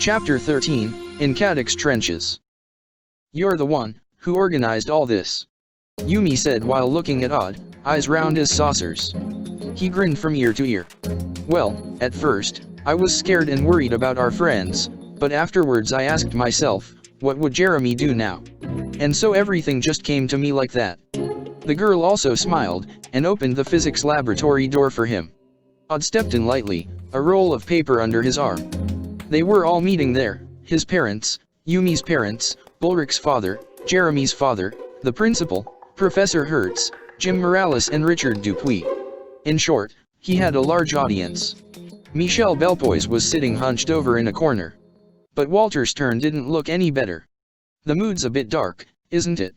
Chapter 13, In Kadic's Trenches. You're the one who organized all this, Yumi said while looking at Odd, eyes round as saucers. He grinned from ear to ear. Well, at first, I was scared and worried about our friends, but afterwards I asked myself, what would Jeremy do now? And so everything just came to me like that. The girl also smiled, and opened the physics laboratory door for him. Odd stepped in lightly, a roll of paper under his arm. They were all meeting there, his parents, Yumi's parents, Ulrich's father, Jeremy's father, the principal, Professor Hertz, Jim Morales and Richard Dupuis. In short, he had a large audience. Michel Belpoise was sitting hunched over in a corner. But Walter Stern didn't look any better. The mood's a bit dark, isn't it?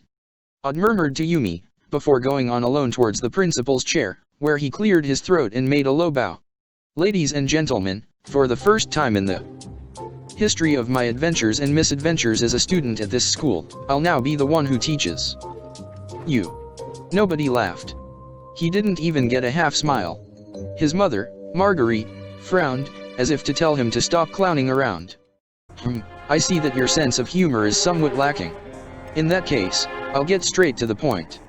Odd murmured to Yumi, before going on alone towards the principal's chair, where he cleared his throat and made a low bow. Ladies and gentlemen, for the first time in the history of my adventures and misadventures as a student at this school, I'll now be the one who teaches you. Nobody laughed. He didn't even get a half smile. His mother, Marguerite, frowned, as if to tell him to stop clowning around. I see that your sense of humor is somewhat lacking. In that case, I'll get straight to the point.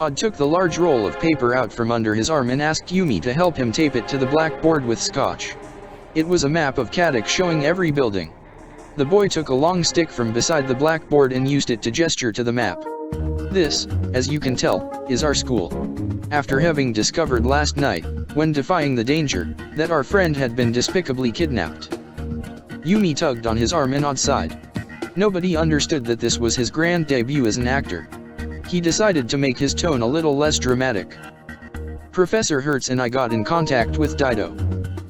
Odd took the large roll of paper out from under his arm and asked Yumi to help him tape it to the blackboard with scotch. It was a map of Kadic showing every building. The boy took a long stick from beside the blackboard and used it to gesture to the map. This, as you can tell, is our school. After having discovered last night, when defying the danger, that our friend had been despicably kidnapped. Yumi tugged on his arm and Odd sighed. Nobody understood that this was his grand debut as an actor. He decided to make his tone a little less dramatic. Professor Hertz and I got in contact with Dido.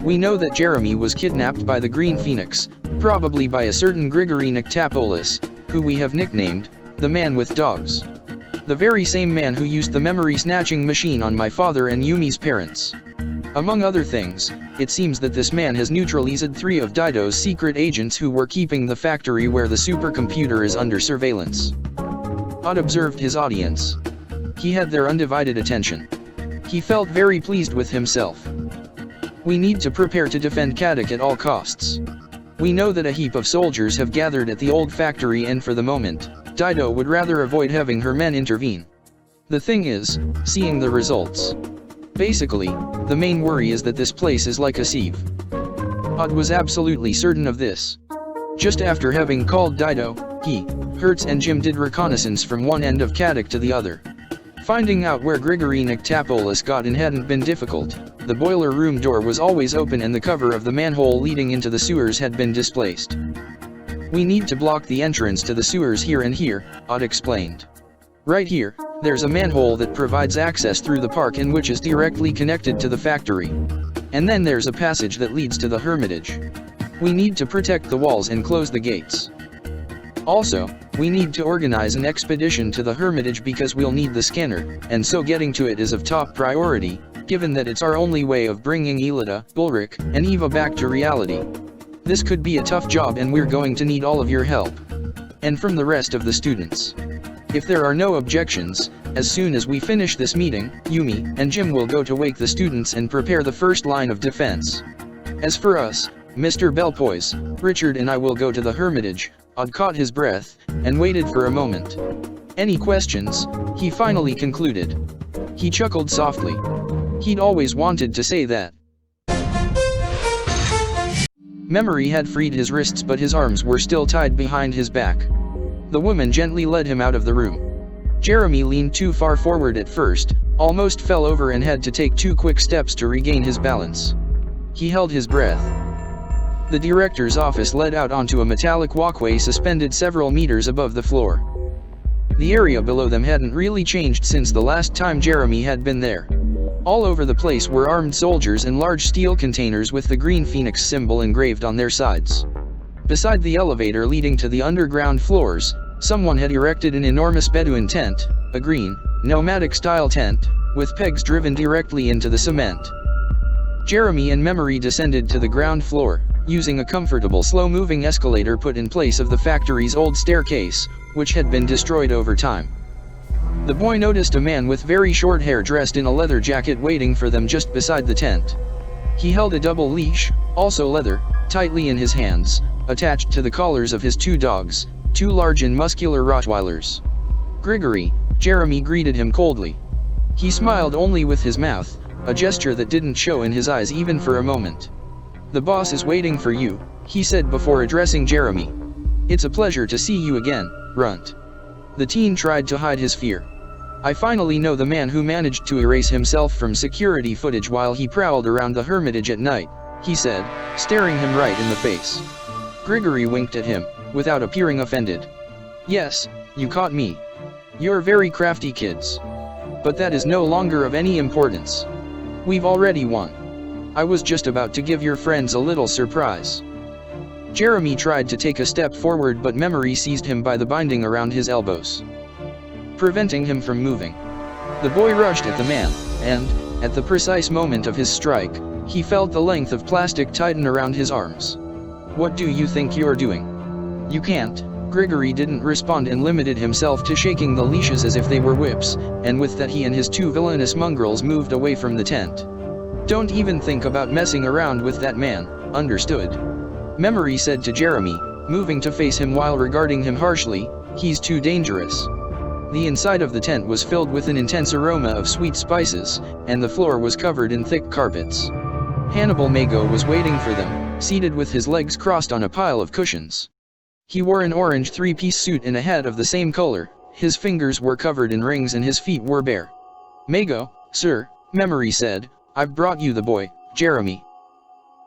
We know that Jeremy was kidnapped by the Green Phoenix, probably by a certain Grigory Nictopoulos, who we have nicknamed the Man with Dogs. The very same man who used the memory-snatching machine on my father and Yumi's parents. Among other things, it seems that this man has neutralized 3 of Dido's secret agents who were keeping the factory where the supercomputer is under surveillance. Odd observed his audience. He had their undivided attention. He felt very pleased with himself. We need to prepare to defend Kadic at all costs. We know that a heap of soldiers have gathered at the old factory and for the moment, Dido would rather avoid having her men intervene. The thing is, seeing the results. Basically, the main worry is that this place is like a sieve. Odd was absolutely certain of this. Just after having called Dido, he, Hertz and Jim did reconnaissance from one end of Kadic to the other. Finding out where Grigory Nictopoulos got in hadn't been difficult. The boiler room door was always open and the cover of the manhole leading into the sewers had been displaced. We need to block the entrance to the sewers here and here, Odd explained. Right here, there's a manhole that provides access through the park and which is directly connected to the factory. And then there's a passage that leads to the Hermitage. We need to protect the walls and close the gates. Also, we need to organize an expedition to the Hermitage because we'll need the scanner, and so getting to it is of top priority, given that it's our only way of bringing Elida, Ulrich, and Eva back to reality. This could be a tough job and we're going to need all of your help. And from the rest of the students. If there are no objections, as soon as we finish this meeting, Yumi and Jim will go to wake the students and prepare the first line of defense. As for us, Mr. Belpoise, Richard and I will go to the Hermitage. Odd caught his breath, and waited for a moment. Any questions? He finally concluded. He chuckled softly. He'd always wanted to say that. Memory had freed his wrists but his arms were still tied behind his back. The woman gently led him out of the room. Jeremy leaned too far forward at first, almost fell over and had to take 2 quick steps to regain his balance. He held his breath. The director's office led out onto a metallic walkway suspended several meters above the floor. The area below them hadn't really changed since the last time Jeremy had been there. All over the place were armed soldiers and large steel containers with the Green Phoenix symbol engraved on their sides. Beside the elevator leading to the underground floors, someone had erected an enormous Bedouin tent, a green, nomadic-style tent, with pegs driven directly into the cement. Jeremy and Memory descended to the ground floor, using a comfortable slow-moving escalator put in place of the factory's old staircase, which had been destroyed over time. The boy noticed a man with very short hair dressed in a leather jacket waiting for them just beside the tent. He held a double leash, also leather, tightly in his hands, attached to the collars of his two dogs, two large and muscular Rottweilers. Grigory, Jeremy greeted him coldly. He smiled only with his mouth, a gesture that didn't show in his eyes even for a moment. "The boss is waiting for you," he said before addressing Jeremy. "It's a pleasure to see you again, Runt." The teen tried to hide his fear. "I finally know the man who managed to erase himself from security footage while he prowled around the Hermitage at night," he said, staring him right in the face. Grigory winked at him, without appearing offended. "Yes, you caught me. You're very crafty kids. But that is no longer of any importance. We've already won. I was just about to give your friends a little surprise." Jeremy tried to take a step forward, but memory seized him by the binding around his elbows, preventing him from moving. The boy rushed at the man, and, at the precise moment of his strike, he felt the length of plastic tighten around his arms. "What do you think you're doing? You can't." Grigory didn't respond and limited himself to shaking the leashes as if they were whips, and with that he and his two villainous mongrels moved away from the tent. "Don't even think about messing around with that man, understood?" Memory said to Jeremy, moving to face him while regarding him harshly. "He's too dangerous." The inside of the tent was filled with an intense aroma of sweet spices, and the floor was covered in thick carpets. Hannibal Mago was waiting for them, seated with his legs crossed on a pile of cushions. He wore an orange three-piece suit and a hat of the same color, his fingers were covered in rings and his feet were bare. "Mago, sir," Memory said, "I've brought you the boy, Jeremy."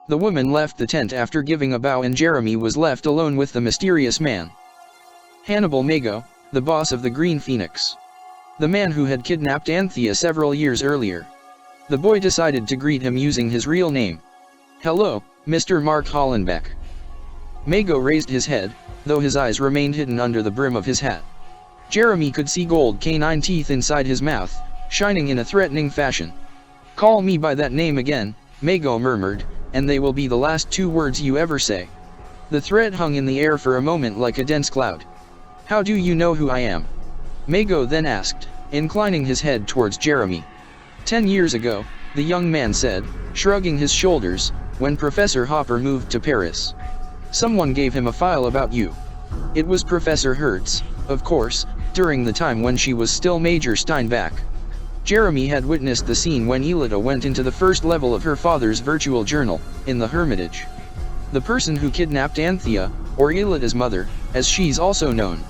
The woman left the tent after giving a bow and Jeremy was left alone with the mysterious man. Hannibal Mago, the boss of the Green Phoenix. The man who had kidnapped Anthea several years earlier. The boy decided to greet him using his real name. "Hello, Mr. Mark Hollenbeck." Mago raised his head, though his eyes remained hidden under the brim of his hat. Jeremy could see gold canine teeth inside his mouth, shining in a threatening fashion. "Call me by that name again," Mago murmured, "and they will be the last two words you ever say." The threat hung in the air for a moment like a dense cloud. "How do you know who I am?" Mago then asked, inclining his head towards Jeremy. 10 years ago, the young man said, shrugging his shoulders, when Professor Hopper moved to Paris. "Someone gave him a file about you. It was Professor Hertz, of course, during the time when she was still Major Steinbach." Jeremy had witnessed the scene when Elita went into the first level of her father's virtual journal, in the Hermitage. The person who kidnapped Anthea, or Elita's mother, as she's also known.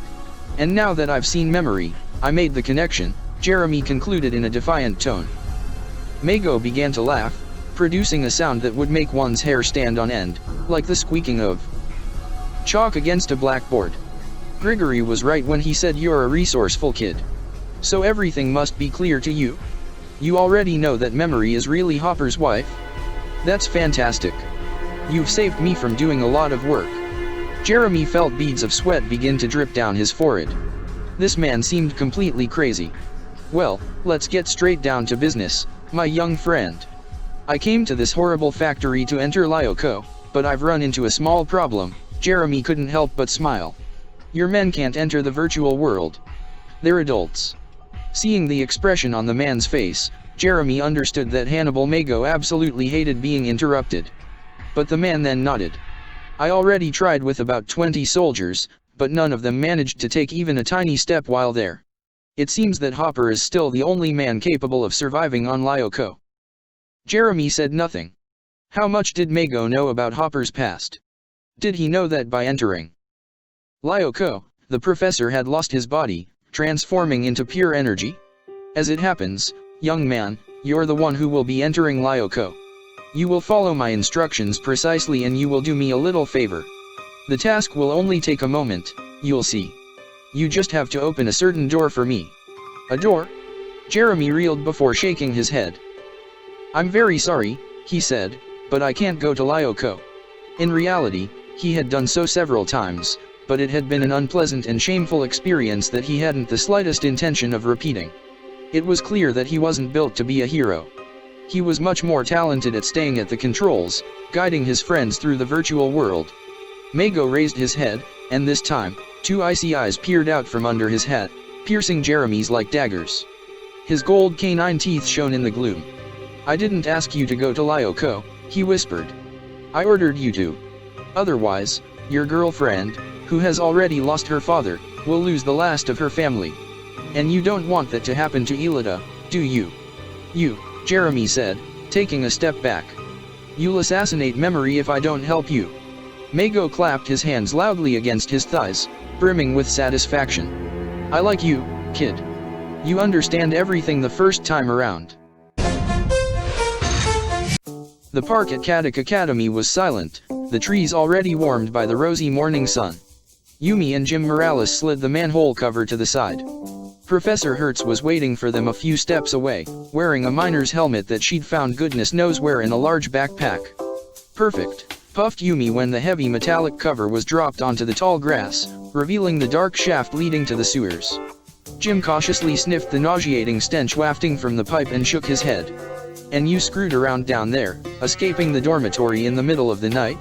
"And now that I've seen Memory, I made the connection," Jeremy concluded in a defiant tone. Mago began to laugh, producing a sound that would make one's hair stand on end, like the squeaking of chalk against a blackboard. Grigory was right when he said you're a resourceful kid. So everything must be clear to you? You already know that Memory is really Hopper's wife? That's fantastic. You've saved me from doing a lot of work. Jeremy felt beads of sweat begin to drip down his forehead. This man seemed completely crazy. "Well, let's get straight down to business, my young friend. I came to this horrible factory to enter Lyoko, but I've run into a small problem." Jeremy couldn't help but smile. "Your men can't enter the virtual world. They're adults." Seeing the expression on the man's face, Jeremy understood that Hannibal Mago absolutely hated being interrupted. But the man then nodded. "I already tried with about 20 soldiers, but none of them managed to take even a tiny step while there. It seems that Hopper is still the only man capable of surviving on Lyoko." Jeremy said nothing. How much did Mago know about Hopper's past? Did he know that by entering Lyoko, the professor had lost his body, transforming into pure energy? "As it happens, young man, you're the one who will be entering Lyoko. You will follow my instructions precisely and you will do me a little favor. The task will only take a moment, you'll see. You just have to open a certain door for me." "A door?" Jeremy reeled before shaking his head. "I'm very sorry," he said, "but I can't go to Lyoko." In reality, he had done so several times, but it had been an unpleasant and shameful experience that he hadn't the slightest intention of repeating. It was clear that he wasn't built to be a hero. He was much more talented at staying at the controls, guiding his friends through the virtual world. Mago raised his head, and this time, two icy eyes peered out from under his hat, piercing Jeremy's like daggers. His gold canine teeth shone in the gloom. "I didn't ask you to go to Lyoko," he whispered. "I ordered you to. Otherwise, your girlfriend, who has already lost her father, will lose the last of her family. And you don't want that to happen to Elida, do you? You, Jeremy said, taking a step back. You'll assassinate memory if I don't help you. Mago clapped his hands loudly against his thighs, brimming with satisfaction. I like you, kid. You understand everything the first time around. The park at Kadic Academy was silent, the trees already warmed by the rosy morning sun. Yumi and Jim Morales slid the manhole cover to the side. Professor Hertz was waiting for them a few steps away, wearing a miner's helmet that she'd found goodness knows where in a large backpack. Perfect, puffed Yumi when the heavy metallic cover was dropped onto the tall grass, revealing the dark shaft leading to the sewers. Jim cautiously sniffed the nauseating stench wafting from the pipe and shook his head. And you screwed around down there, escaping the dormitory in the middle of the night?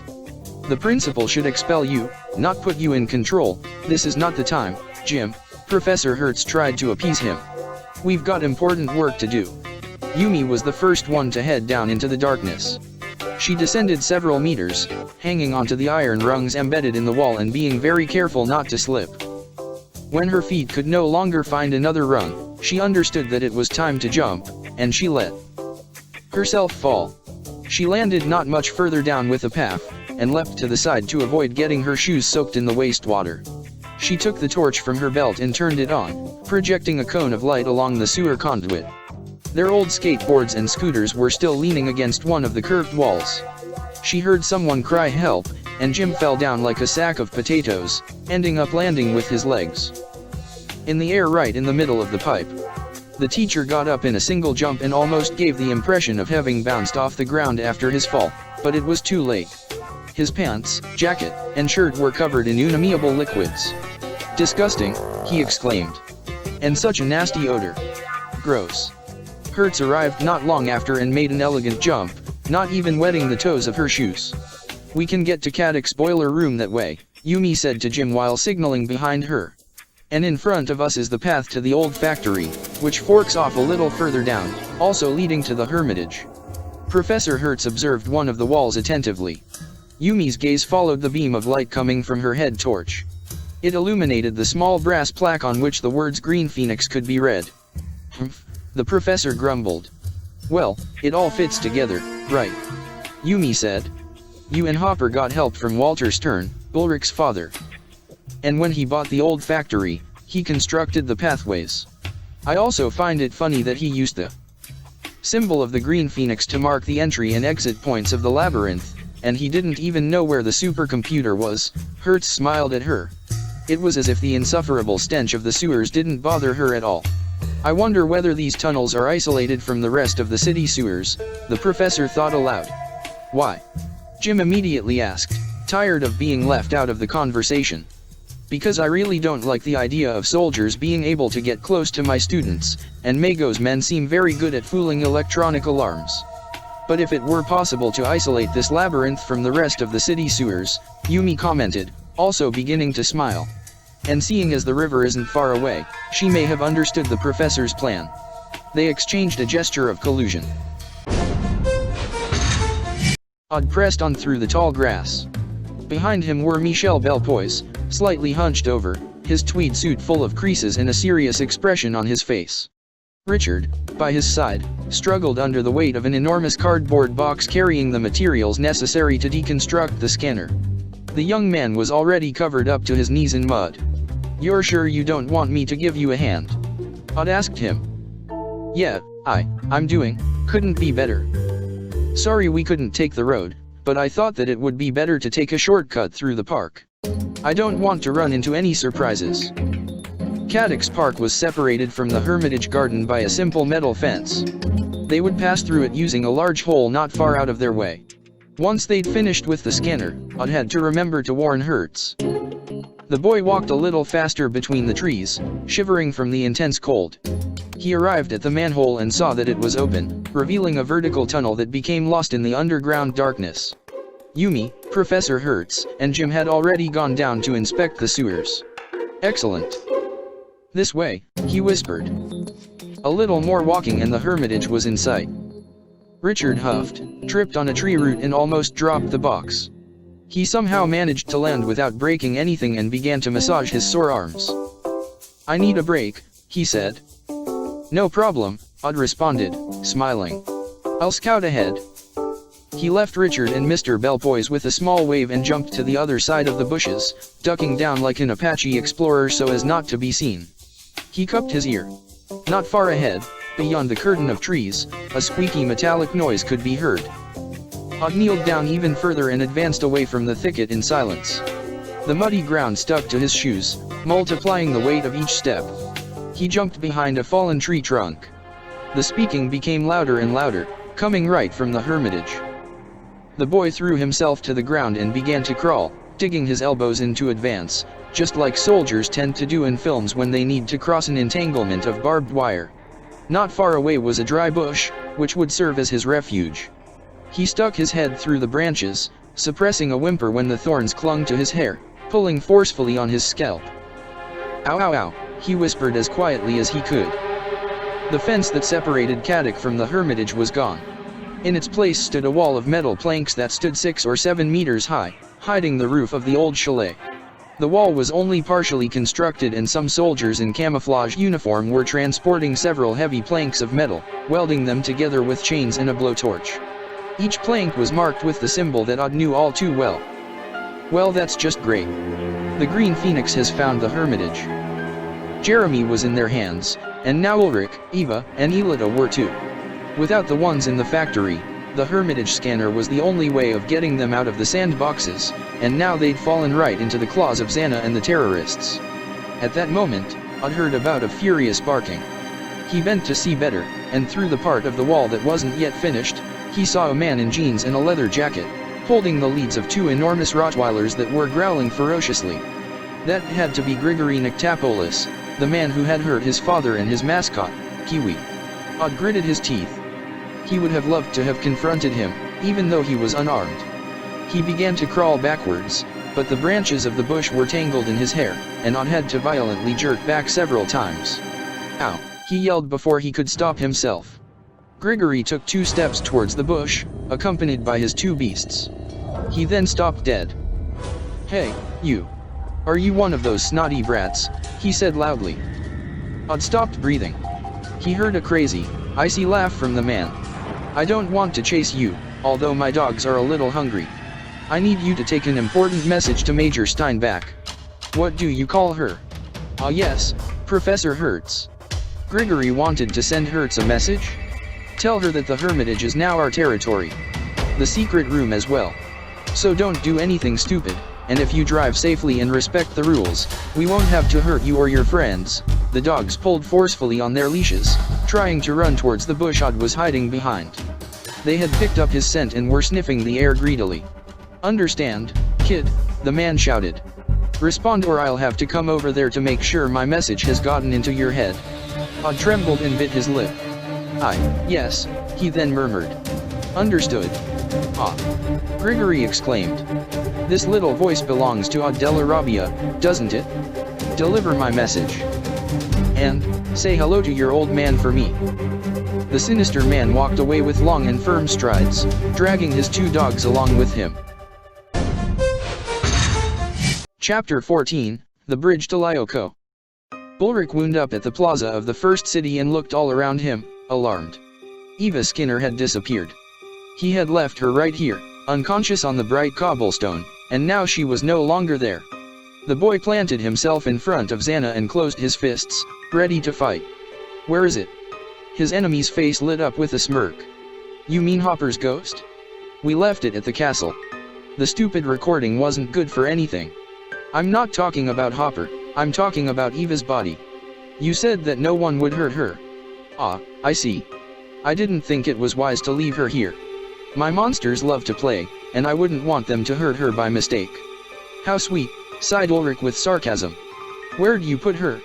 The principal should expel you, not put you in control. This is not the time, Jim. Professor Hertz tried to appease him. We've got important work to do. Yumi was the first one to head down into the darkness. She descended several meters, hanging onto the iron rungs embedded in the wall and being very careful not to slip. When her feet could no longer find another rung, she understood that it was time to jump, and she let herself fall. She landed not much further down with a path, and leapt to the side to avoid getting her shoes soaked in the wastewater. She took the torch from her belt and turned it on, projecting a cone of light along the sewer conduit. Their old skateboards and scooters were still leaning against one of the curved walls. She heard someone cry help, and Jim fell down like a sack of potatoes, ending up landing with his legs in the air right in the middle of the pipe. The teacher got up in a single jump and almost gave the impression of having bounced off the ground after his fall, but it was too late. His pants, jacket, and shirt were covered in unamiable liquids. Disgusting, he exclaimed. And such a nasty odor. Gross. Hertz arrived not long after and made an elegant jump, not even wetting the toes of her shoes. We can get to Kadic's boiler room that way, Yumi said to Jim while signaling behind her. And in front of us is the path to the old factory, which forks off a little further down, also leading to the Hermitage. Professor Hertz observed one of the walls attentively. Yumi's gaze followed the beam of light coming from her head torch. It illuminated the small brass plaque on which the words Green Phoenix could be read. Humph, the professor grumbled. Well, it all fits together, right? Yumi said. You and Hopper got help from Walter Stern, Ulrich's father. And when he bought the old factory, he constructed the pathways. I also find it funny that he used the symbol of the Green Phoenix to mark the entry and exit points of the labyrinth, and he didn't even know where the supercomputer was. Hertz smiled at her. It was as if the insufferable stench of the sewers didn't bother her at all. I wonder whether these tunnels are isolated from the rest of the city sewers, the professor thought aloud. Why? Jim immediately asked, tired of being left out of the conversation. Because I really don't like the idea of soldiers being able to get close to my students, and Mago's men seem very good at fooling electronic alarms. But if it were possible to isolate this labyrinth from the rest of the city sewers, Yumi commented, also beginning to smile. And seeing as the river isn't far away, she may have understood the professor's plan. They exchanged a gesture of collusion. Odd pressed on through the tall grass. Behind him were Michel Belpoise, slightly hunched over, his tweed suit full of creases and a serious expression on his face. Richard, by his side, struggled under the weight of an enormous cardboard box carrying the materials necessary to deconstruct the scanner. The young man was already covered up to his knees in mud. You're sure you don't want me to give you a hand? Odd asked him. Yeah, I'm doing, couldn't be better. Sorry we couldn't take the road, but I thought that it would be better to take a shortcut through the park. I don't want to run into any surprises. Kadic's park was separated from the Hermitage garden by a simple metal fence. They would pass through it using a large hole not far out of their way. Once they'd finished with the scanner, Odd had to remember to warn Hertz. The boy walked a little faster between the trees, shivering from the intense cold. He arrived at the manhole and saw that it was open, revealing a vertical tunnel that became lost in the underground darkness. Yumi, Professor Hertz, and Jim had already gone down to inspect the sewers. Excellent. This way, he whispered. A little more walking and the Hermitage was in sight. Richard huffed, tripped on a tree root and almost dropped the box. He somehow managed to land without breaking anything and began to massage his sore arms. "I need a break," he said. "No problem," Odd responded, smiling. "I'll scout ahead." He left Richard and Mr. Bellpoise with a small wave and jumped to the other side of the bushes, ducking down like an Apache explorer so as not to be seen. He cupped his ear. Not far ahead, beyond the curtain of trees, a squeaky metallic noise could be heard. Odd kneeled down even further and advanced away from the thicket in silence. The muddy ground stuck to his shoes, multiplying the weight of each step. He jumped behind a fallen tree trunk. The speaking became louder and louder, coming right from the Hermitage. The boy threw himself to the ground and began to crawl, digging his elbows in to advance, just like soldiers tend to do in films when they need to cross an entanglement of barbed wire. Not far away was a dry bush, which would serve as his refuge. He stuck his head through the branches, suppressing a whimper when the thorns clung to his hair, pulling forcefully on his scalp. "Ow ow ow," he whispered as quietly as he could. The fence that separated Kadic from the Hermitage was gone. In its place stood a wall of metal planks that stood 6 or 7 meters high, hiding the roof of the old chalet. The wall was only partially constructed and some soldiers in camouflage uniform were transporting several heavy planks of metal, welding them together with chains and a blowtorch. Each plank was marked with the symbol that Odd knew all too well. "Well, that's just great. The Green Phoenix has found the Hermitage." Jeremy was in their hands, and now Ulrich, Eva, and Elita were too. Without the ones in the factory, the Hermitage scanner was the only way of getting them out of the sandboxes, and now they'd fallen right into the claws of Xana and the terrorists. At that moment, Odd heard about a furious barking. He bent to see better, and through the part of the wall that wasn't yet finished, he saw a man in jeans and a leather jacket, holding the leads of 2 enormous Rottweilers that were growling ferociously. That had to be Grigory Nictopoulos, the man who had hurt his father and his mascot, Kiwi. Odd gritted his teeth. He would have loved to have confronted him, even though he was unarmed. He began to crawl backwards, but the branches of the bush were tangled in his hair, and Odd had to violently jerk back several times. "Ow!" he yelled before he could stop himself. Grigory took 2 steps towards the bush, accompanied by his 2 beasts. He then stopped dead. "Hey, you! Are you one of those snotty brats?" he said loudly. Odd stopped breathing. He heard a crazy, icy laugh from the man. "I don't want to chase you, although my dogs are a little hungry. I need you to take an important message to Major Steinbach." "What do you call her?" "Ah yes, Professor Hertz." Grigory wanted to send Hertz a message? "Tell her that the Hermitage is now our territory. The secret room as well. So don't do anything stupid, and if you drive safely and respect the rules, we won't have to hurt you or your friends." The dogs pulled forcefully on their leashes, trying to run towards the bush Odd was hiding behind. They had picked up his scent and were sniffing the air greedily. "Understand, kid?" the man shouted. "Respond or I'll have to come over there to make sure my message has gotten into your head." Odd trembled and bit his lip. Yes," he then murmured. "Understood." "Ah!" Grigory exclaimed. "This little voice belongs to Odd Della Rabbia, doesn't it? Deliver my message. And, say hello to your old man for me." The sinister man walked away with long and firm strides, dragging his 2 dogs along with him. Chapter 14, The Bridge to Lyoko. Ulrich wound up at the plaza of the first city and looked all around him, alarmed. Eva Skinner had disappeared. He had left her right here, unconscious on the bright cobblestone, and now she was no longer there. The boy planted himself in front of Xana and closed his fists, ready to fight. "Where is it?" His enemy's face lit up with a smirk. "You mean Hopper's ghost? We left it at the castle. The stupid recording wasn't good for anything." "I'm not talking about Hopper, I'm talking about Eva's body. You said that no one would hurt her." "Ah, I see. I didn't think it was wise to leave her here. My monsters love to play, and I wouldn't want them to hurt her by mistake." "How sweet," sighed Ulrich with sarcasm. "Where'd you put her?"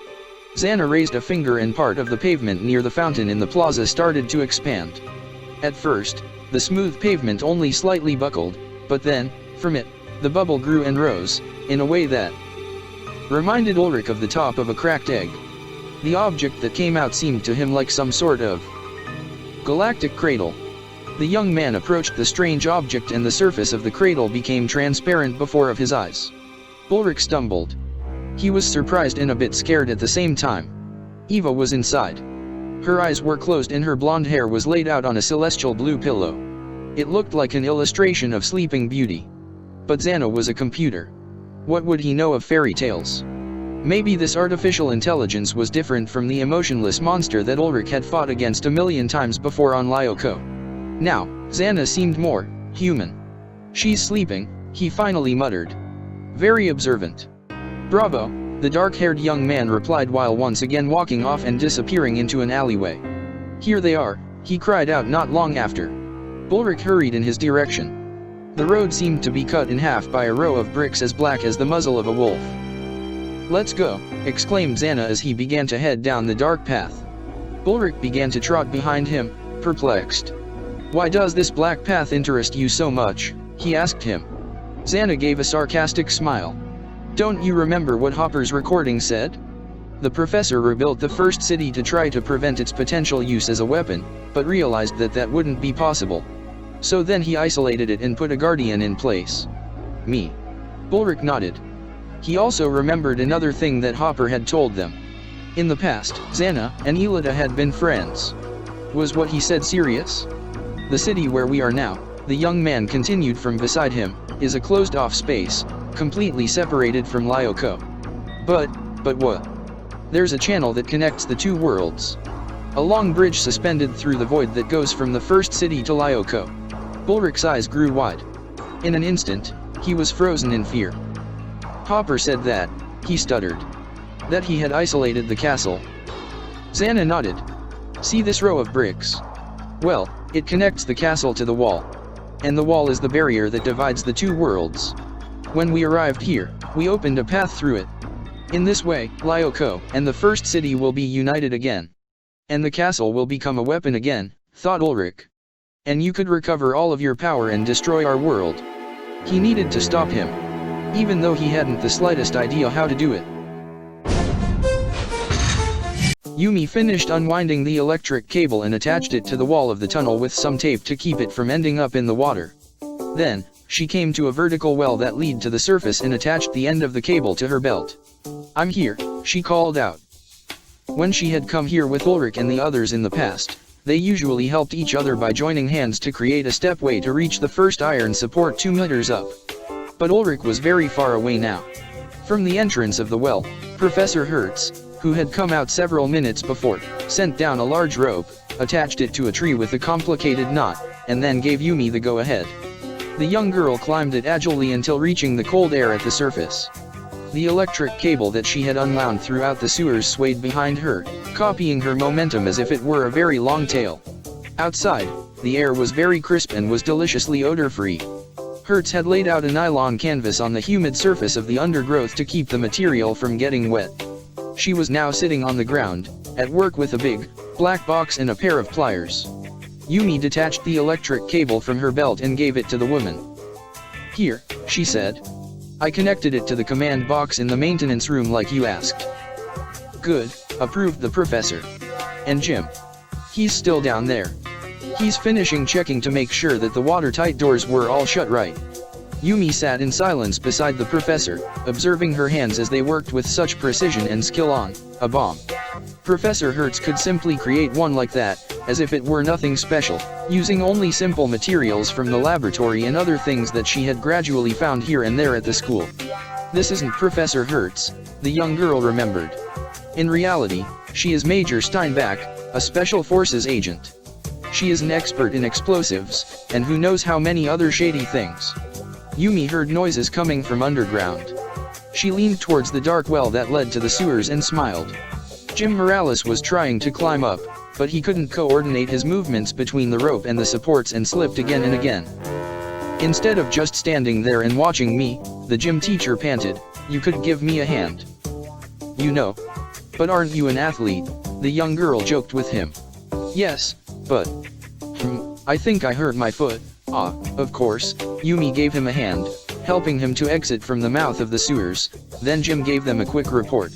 Xana raised a finger and part of the pavement near the fountain in the plaza started to expand. At first, the smooth pavement only slightly buckled, but then, from it, the bubble grew and rose, in a way that reminded Ulrich of the top of a cracked egg. The object that came out seemed to him like some sort of galactic cradle. The young man approached the strange object and the surface of the cradle became transparent before of his eyes. Ulrich stumbled. He was surprised and a bit scared at the same time. Eva was inside. Her eyes were closed and her blonde hair was laid out on a celestial blue pillow. It looked like an illustration of Sleeping Beauty. But Xana was a computer. What would he know of fairy tales? Maybe this artificial intelligence was different from the emotionless monster that Ulrich had fought against a million times before on Lyoko. Now, Xana seemed more human. She's sleeping, he finally muttered. Very observant. Bravo, the dark-haired young man replied while once again walking off and disappearing into an alleyway. Here they are, he cried out not long after. Ulrich hurried in his direction. The road seemed to be cut in half by a row of bricks as black as the muzzle of a wolf. Let's go, exclaimed Xana as he began to head down the dark path. Ulrich began to trot behind him, perplexed. Why does this black path interest you so much? He asked him. Xana gave a sarcastic smile. Don't you remember what Hopper's recording said? The professor rebuilt the first city to try to prevent its potential use as a weapon, but realized that that wouldn't be possible. So then he isolated it and put a guardian in place. Me. Ulrich nodded. He also remembered another thing that Hopper had told them. In the past, Xana and Elida had been friends. Was what he said serious? The city where we are now, the young man continued from beside him, is a closed-off space, completely separated from Lyoko. But what? There's a channel that connects the two worlds. A long bridge suspended through the void that goes from the first city to Lyoko. Ulrich's eyes grew wide. In an instant, he was frozen in fear. Hopper said that, he stuttered. That he had isolated the castle. Xana nodded. See this row of bricks? Well, it connects the castle to the wall. And the wall is the barrier that divides the two worlds. When we arrived here, we opened a path through it. In this way, Lyoko and the first city will be united again. And the castle will become a weapon again, thought Ulrich. And you could recover all of your power and destroy our world. He needed to stop him. Even though he hadn't the slightest idea how to do it. Yumi finished unwinding the electric cable and attached it to the wall of the tunnel with some tape to keep it from ending up in the water. Then, she came to a vertical well that led to the surface and attached the end of the cable to her belt. I'm here, she called out. When she had come here with Ulrich and the others in the past, they usually helped each other by joining hands to create a stepway to reach the first iron support 2 meters up. But Ulrich was very far away now. From the entrance of the well, Professor Hertz, who had come out several minutes before, sent down a large rope, attached it to a tree with a complicated knot, and then gave Yumi the go-ahead. The young girl climbed it agilely until reaching the cold air at the surface. The electric cable that she had unwound throughout the sewers swayed behind her, copying her momentum as if it were a very long tail. Outside, the air was very crisp and was deliciously odor-free. Hertz had laid out a nylon canvas on the humid surface of the undergrowth to keep the material from getting wet. She was now sitting on the ground, at work with a big, black box and a pair of pliers. Yumi detached the electric cable from her belt and gave it to the woman. Here, she said. I connected it to the command box in the maintenance room like you asked. Good, approved the professor. And Jim? He's still down there. He's finishing checking to make sure that the watertight doors were all shut right. Yumi sat in silence beside the professor, observing her hands as they worked with such precision and skill on a bomb. Professor Hertz could simply create one like that, as if it were nothing special, using only simple materials from the laboratory and other things that she had gradually found here and there at the school. This isn't Professor Hertz, the young girl remembered. In reality, she is Major Steinbach, a Special Forces agent. She is an expert in explosives, and who knows how many other shady things. Yumi heard noises coming from underground. She leaned towards the dark well that led to the sewers and smiled. Jim Morales was trying to climb up, but he couldn't coordinate his movements between the rope and the supports and slipped again and again. Instead of just standing there and watching me, the gym teacher panted, you could give me a hand. You know. But aren't you an athlete? The young girl joked with him. Yes, but... I think I hurt my foot. Ah, of course. Yumi gave him a hand, helping him to exit from the mouth of the sewers. Then Jim gave them a quick report.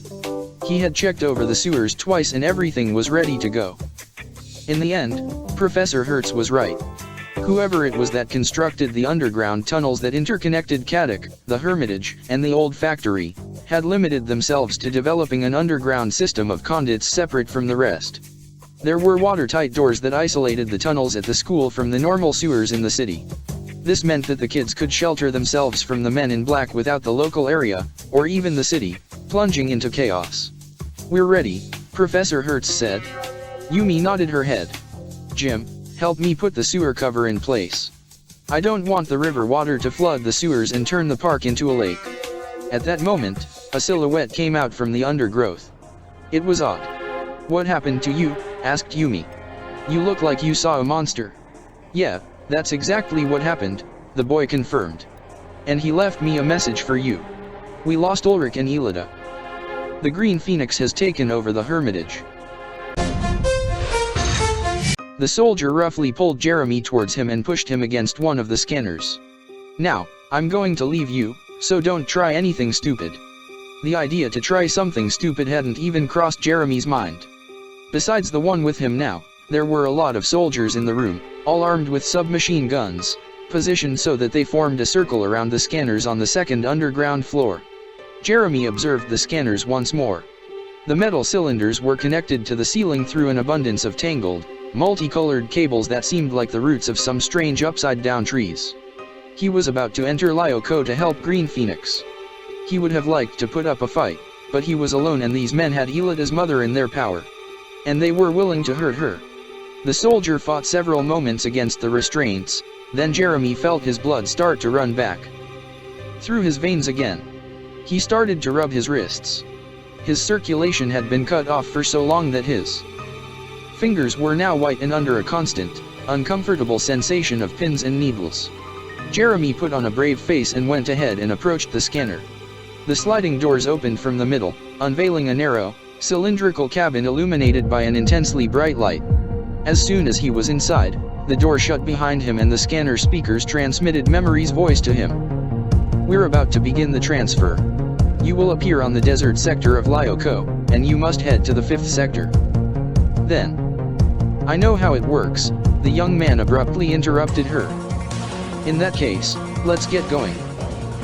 He had checked over the sewers twice and everything was ready to go. In the end, Professor Hertz was right. Whoever it was that constructed the underground tunnels that interconnected Kadic, the Hermitage, and the old factory, had limited themselves to developing an underground system of conduits separate from the rest. There were watertight doors that isolated the tunnels at the school from the normal sewers in the city. This meant that the kids could shelter themselves from the men in black without the local area, or even the city, plunging into chaos. "We're ready," Professor Hertz said. Yumi nodded her head. "Jim, help me put the sewer cover in place. I don't want the river water to flood the sewers and turn the park into a lake." At that moment, a silhouette came out from the undergrowth. It was Odd. "What happened to you?" asked Yumi. "You look like you saw a monster." "Yeah, that's exactly what happened," the boy confirmed. "And he left me a message for you. We lost Ulrich and Elida. The Green Phoenix has taken over the Hermitage." The soldier roughly pulled Jeremy towards him and pushed him against one of the scanners. "Now, I'm going to leave you, so don't try anything stupid." The idea to try something stupid hadn't even crossed Jeremy's mind. Besides the one with him now, there were a lot of soldiers in the room, all armed with submachine guns, positioned so that they formed a circle around the scanners on the second underground floor. Jeremy observed the scanners once more. The metal cylinders were connected to the ceiling through an abundance of tangled, multicolored cables that seemed like the roots of some strange upside-down trees. He was about to enter Lyoko to help Green Phoenix. He would have liked to put up a fight, but he was alone and these men had Elida's mother in their power. And they were willing to hurt her. The soldier fought several moments against the restraints, then Jeremy felt his blood start to run back through his veins again. He started to rub his wrists. His circulation had been cut off for so long that his fingers were now white and under a constant, uncomfortable sensation of pins and needles. Jeremy put on a brave face and went ahead and approached the scanner. The sliding doors opened from the middle, unveiling a narrow, cylindrical cabin illuminated by an intensely bright light. As soon as he was inside, the door shut behind him and the scanner speakers transmitted Memory's voice to him. "We're about to begin the transfer. You will appear on the desert sector of Lyoko, and you must head to the 5th sector. Then." "I know how it works," the young man abruptly interrupted her. "In that case, let's get going."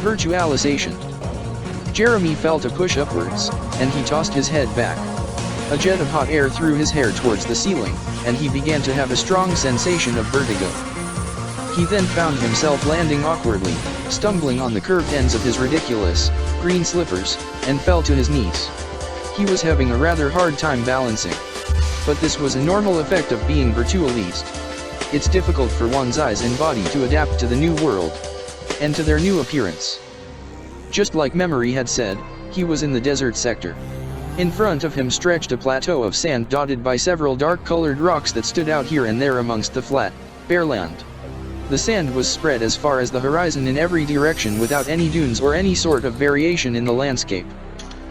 Virtualization. Jeremy felt a push upwards, and he tossed his head back. A jet of hot air threw his hair towards the ceiling, and he began to have a strong sensation of vertigo. He then found himself landing awkwardly, stumbling on the curved ends of his ridiculous, green slippers, and fell to his knees. He was having a rather hard time balancing. But this was a normal effect of being virtualized. It's difficult for one's eyes and body to adapt to the new world, and to their new appearance. Just like Memory had said, he was in the desert sector. In front of him stretched a plateau of sand dotted by several dark-colored rocks that stood out here and there amongst the flat, bare land. The sand was spread as far as the horizon in every direction without any dunes or any sort of variation in the landscape.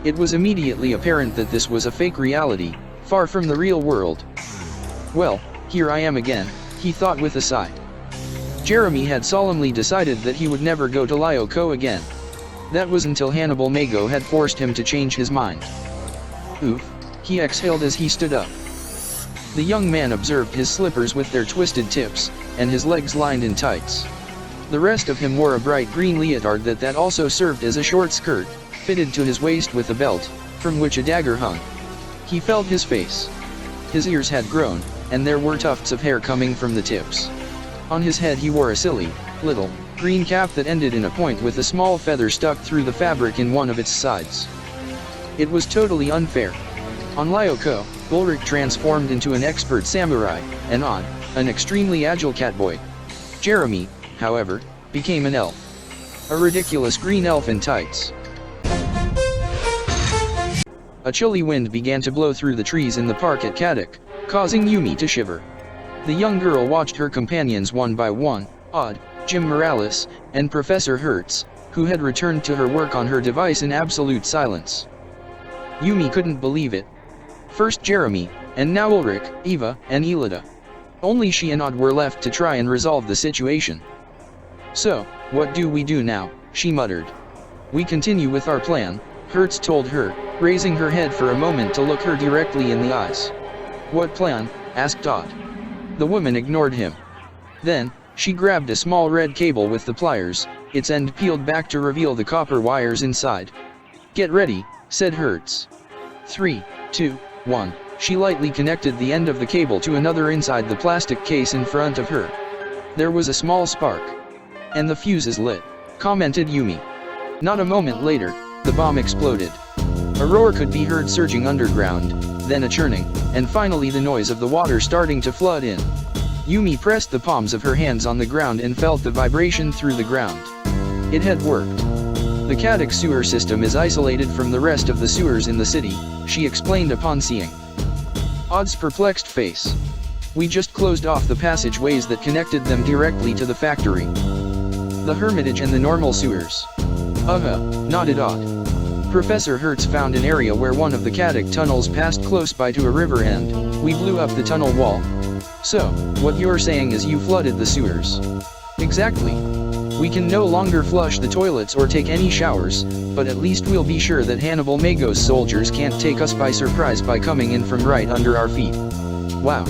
It was immediately apparent that this was a fake reality, far from the real world. "Well, here I am again," he thought with a sigh. Jeremy had solemnly decided that he would never go to Lyoko again. That was until Hannibal Mago had forced him to change his mind. "Oof," he exhaled as he stood up. The young man observed his slippers with their twisted tips, and his legs lined in tights. The rest of him wore a bright green leotard that also served as a short skirt, fitted to his waist with a belt, from which a dagger hung. He felt his face. His ears had grown, and there were tufts of hair coming from the tips. On his head he wore a silly, little, green cap that ended in a point with a small feather stuck through the fabric in one of its sides. It was totally unfair. On Lyoko, Ulrich transformed into an expert samurai, and Odd, an extremely agile catboy. Jeremy, however, became an elf. A ridiculous green elf in tights. A chilly wind began to blow through the trees in the park at Kadic, causing Yumi to shiver. The young girl watched her companions one by one, Odd, Jim Morales, and Professor Hertz, who had returned to her work on her device in absolute silence. Yumi couldn't believe it. First Jeremy, and now Ulrich, Eva, and Elida. Only she and Odd were left to try and resolve the situation. "So, what do we do now?" she muttered. "We continue with our plan," Hertz told her, raising her head for a moment to look her directly in the eyes. "What plan?" asked Odd. The woman ignored him. Then, She grabbed a small red cable with the pliers, its end peeled back to reveal the copper wires inside. "Get ready," said Hertz. 3, 2, 1. She lightly connected the end of the cable to another inside the plastic case in front of her. There was a small spark. "And the fuse is lit," commented Yumi. Not a moment later, the bomb exploded. A roar could be heard surging underground, then a churning, and finally the noise of the water starting to flood in. Yumi pressed the palms of her hands on the ground and felt the vibration through the ground. It had worked. "The Kadic sewer system is isolated from the rest of the sewers in the city," she explained upon seeing Odd's perplexed face. "We just closed off the passageways that connected them directly to the factory. The Hermitage and the normal sewers." Nodded Odd. "Professor Hertz found an area where one of the Kadic tunnels passed close by to a river and we blew up the tunnel wall." "So, what you're saying is you flooded the sewers?" "Exactly. We can no longer flush the toilets or take any showers, but at least we'll be sure that Hannibal Magos soldiers can't take us by surprise by coming in from right under our feet." "Wow.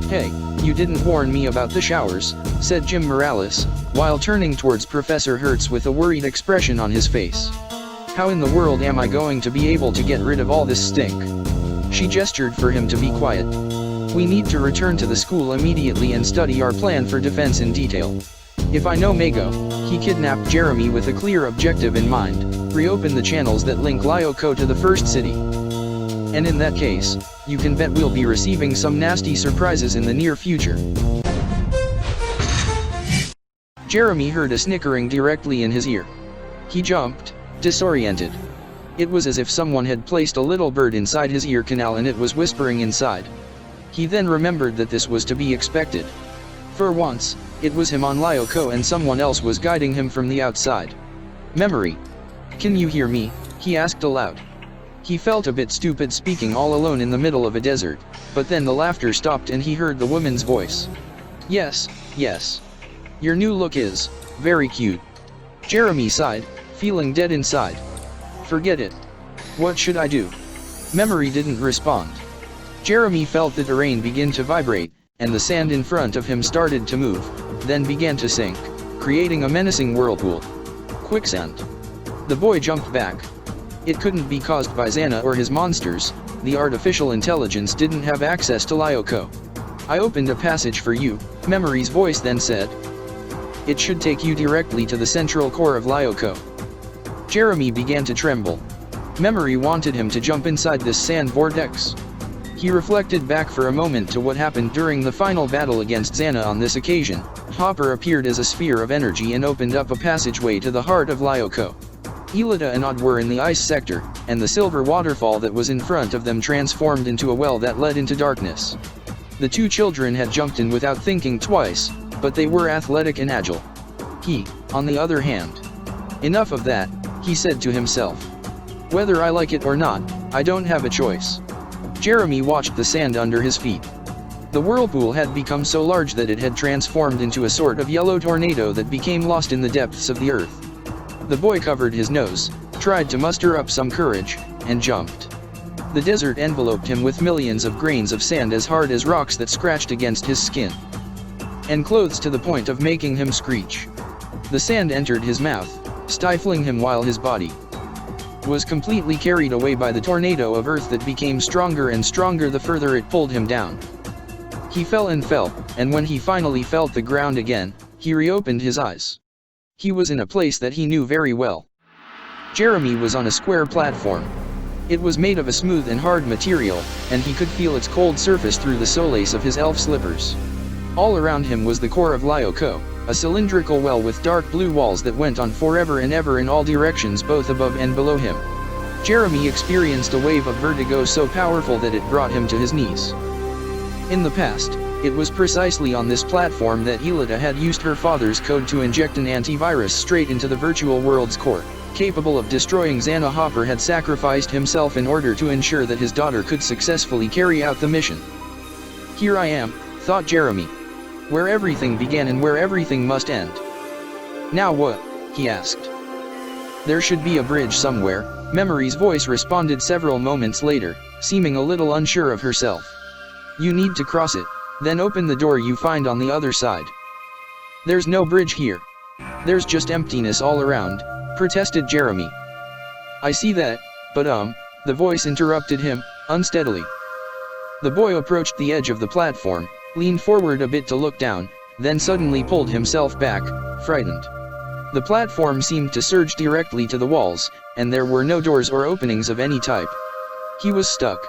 Hey, you didn't warn me about the showers," said Jim Morales, while turning towards Professor Hertz with a worried expression on his face. "How in the world am I going to be able to get rid of all this stink?" She gestured for him to be quiet. "We need to return to the school immediately and study our plan for defense in detail. If I know Mago, he kidnapped Jeremy with a clear objective in mind: reopen the channels that link Lyoko to the first city. And in that case, you can bet we'll be receiving some nasty surprises in the near future." Jeremy heard a snickering directly in his ear. He jumped, disoriented. It was as if someone had placed a little bird inside his ear canal and it was whispering inside. He then remembered that this was to be expected. For once, it was him on Lyoko and someone else was guiding him from the outside. "Memory. Can you hear me?" he asked aloud. He felt a bit stupid speaking all alone in the middle of a desert, but then the laughter stopped and he heard the woman's voice. "Yes, yes. Your new look is very cute." Jeremy sighed, feeling dead inside. "Forget it. What should I do?" Memory didn't respond. Jeremy felt the terrain begin to vibrate, and the sand in front of him started to move, then began to sink, creating a menacing whirlpool. Quicksand. The boy jumped back. It couldn't be caused by Xana or his monsters. The artificial intelligence didn't have access to Lyoko. "I opened a passage for you," Memory's voice then said. "It should take you directly to the central core of Lyoko." Jeremy began to tremble. Memory wanted him to jump inside this sand vortex. He reflected back for a moment to what happened during the final battle against Xana on this occasion. Hopper appeared as a sphere of energy and opened up a passageway to the heart of Lyoko. Yumi and Odd were in the ice sector, and the silver waterfall that was in front of them transformed into a well that led into darkness. The two children had jumped in without thinking twice, but they were athletic and agile. He, on the other hand. "Enough of that," he said to himself. "Whether I like it or not, I don't have a choice." Jeremy watched the sand under his feet. The whirlpool had become so large that it had transformed into a sort of yellow tornado that became lost in the depths of the earth. The boy covered his nose, tried to muster up some courage, and jumped. The desert enveloped him with millions of grains of sand as hard as rocks that scratched against his skin, and clothes to the point of making him screech. The sand entered his mouth, stifling him while his body was completely carried away by the tornado of earth that became stronger and stronger the further it pulled him down. He fell, and when he finally felt the ground again, he reopened his eyes. He was in a place that he knew very well. Jeremy was on a square platform. It was made of a smooth and hard material, and he could feel its cold surface through the solace of his elf slippers. All around him was the core of Lyoko, a cylindrical well with dark blue walls that went on forever and ever in all directions both above and below him. Jeremy experienced a wave of vertigo so powerful that it brought him to his knees. In the past, it was precisely on this platform that Yumi had used her father's code to inject an antivirus straight into the virtual world's core. Capable of destroying Xana, Hopper had sacrificed himself in order to ensure that his daughter could successfully carry out the mission. "Here I am," thought Jeremy. "Where everything began and where everything must end. Now what?" he asked. "There should be a bridge somewhere," Memory's voice responded several moments later, seeming a little unsure of herself. "You need to cross it, then open the door you find on the other side." There's no bridge here. There's just emptiness all around, protested Jeremy. I see that, but the voice interrupted him, unsteadily. The boy approached the edge of the platform, leaned forward a bit to look down, then suddenly pulled himself back, frightened. The platform seemed to surge directly to the walls, and there were no doors or openings of any type. He was stuck.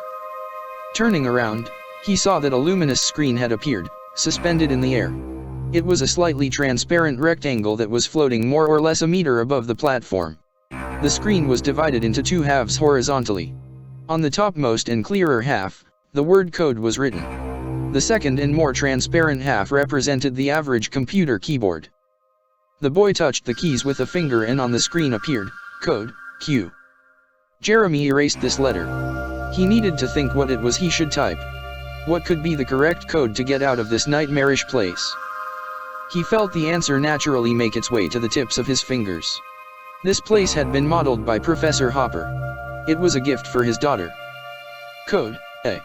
Turning around, he saw that a luminous screen had appeared, suspended in the air. It was a slightly transparent rectangle that was floating more or less a meter above the platform. The screen was divided into two halves horizontally. On the topmost and clearer half, the word code was written. The second and more transparent half represented the average computer keyboard. The boy touched the keys with a finger and on the screen appeared, code, Q. Jeremy erased this letter. He needed to think what it was he should type. What could be the correct code to get out of this nightmarish place? He felt the answer naturally make its way to the tips of his fingers. This place had been modeled by Professor Hopper. It was a gift for his daughter. Code, A.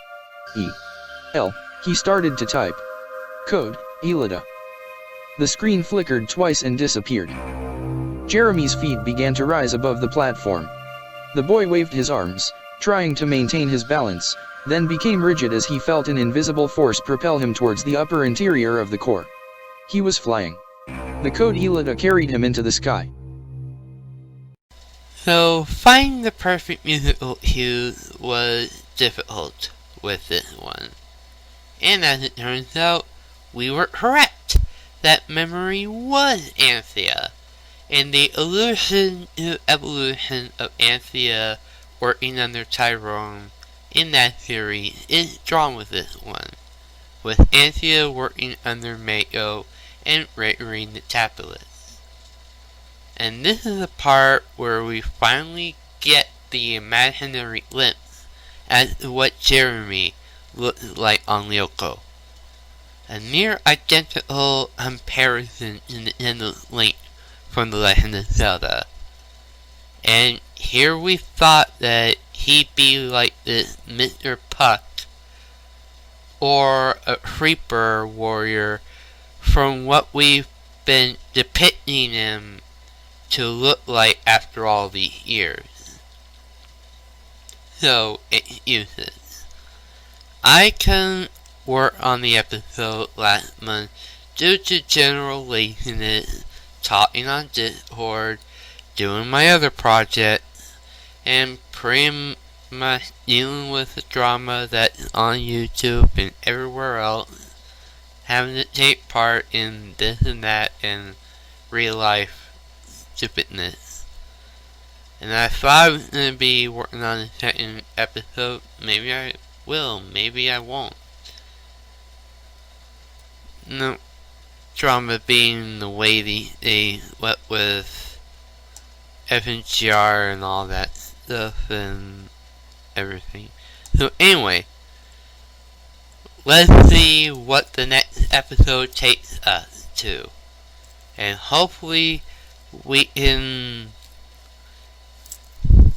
E. L. He started to type. Code, Elida. The screen flickered twice and disappeared. Jeremy's feet began to rise above the platform. The boy waved his arms, trying to maintain his balance, then became rigid as he felt an invisible force propel him towards the upper interior of the core. He was flying. The code Elida carried him into the sky. So, finding the perfect musical cues was difficult with this one. And as it turns out, we were correct. That memory was Anthea. And the illusion to evolution of Anthea working under Tyrone in that series is drawn with this one. With Anthea working under Mako and Gregory the Tabulus. And this is the part where we finally get the imaginary glimpse as to what Jeremy looked like on Lyoko. A near identical comparison in the end of Link from The Legend of Zelda. And here we thought that he'd be like this Mr. Puck or a Creeper warrior from what we've been depicting him to look like after all these years. So, excuses. I couldn't work on the episode last month due to general laziness, talking on Discord, doing my other projects, and pretty much dealing with the drama that's on YouTube and everywhere else, having to take part in this and that and real life stupidness. And I thought I was going to be working on the second episode. Maybe I will, maybe I won't. No, drama being the way they went with FNGR and all that stuff and everything. So anyway, let's see what the next episode takes us to. And hopefully we can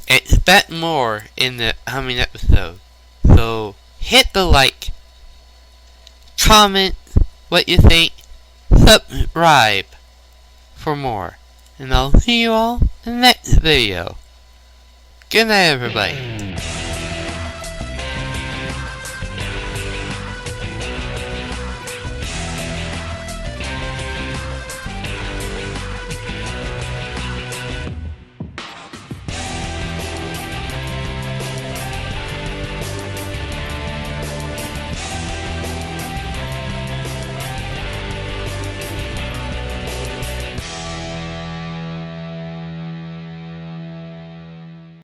expect more in the coming episode. So hit the like, comment what you think, subscribe for more, and I'll see you all in the next video. Good night, everybody.